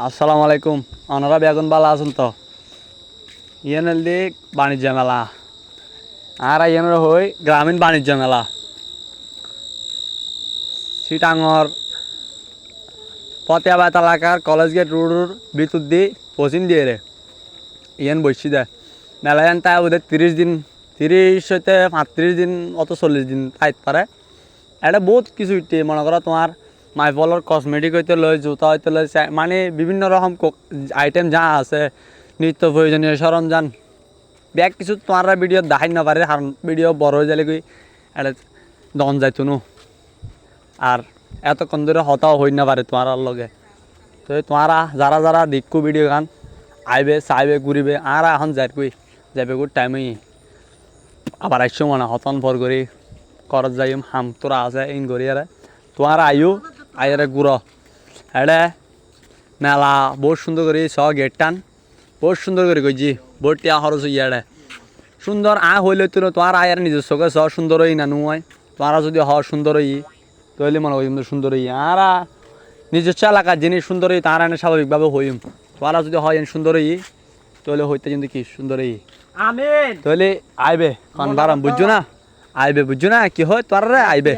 আসসালামু আলাইকুম। ওনারা বেগুন বালা আছেন তো? ইয়ানের দিক বাণিজ্য মেলা আর ইয়ানের হই গ্রামীণ বাণিজ্য মেলা সিটাঙর পতিয়াবাদ এলাকার কলেজ গেট রোডের ভিতর দিয়ে পশ্চিম দিয়ে রে ইয়ান বসছি দে মেলা ইয়ান তাই ওদের 30 দিন 30 হইতে 35 দিন অত 40 দিন পাইতে পারে। এটা বহুত কিছু ইটে মনে করো তোমার মাইফলের কসমেটিক হইতে লয় জুতা হইতে লয় মানে বিভিন্ন রকম আইটেম যা আছে নিত্য প্রয়োজনীয় সরঞ্জাম ব্যাগ কিছু তোমার ভিডিও দেখাই না পারে কারণ ভিডিও বড় হয়ে যালে কি এটা দন যাইতো নো আর এতক্ষণ ধরে হতাও হই না পারে তোমার লগে। তো তোমারা যারা যারা দেখো ভিডিও গান আইবে চাইবে ঘুরিবে আর এখন যাই কই যাবে গুড টাইমই আবার আইসো মানে হতন ভর করি করত যাই হাম তোরা আছে ইন করি আরে তোমার আইও আইরে ঘুরো এটা মেলা বহুত সুন্দর করে স গেট টান বহুত সুন্দর করে কইছি বহুত টিয়া খরচ হইয়া এটা সুন্দর হইলে তো তোমার আয়ের নিজস্বকে স সুন্দর হই না নয় তোমারা যদি সুন্দর হই তাহলে মনে করি সুন্দর হই আর নিজস্ব এলাকার জিনিস সুন্দর হই তার এনে স্বাভাবিকভাবে হইম তোমারা যদি হয় সুন্দর হই তাহলে হইতে কিন্তু কি সুন্দর হই আমিন তাহলে আইবে কারণ বারাম বুঝছো না আইবে বুঝছো না কি হয় তোরা আইবে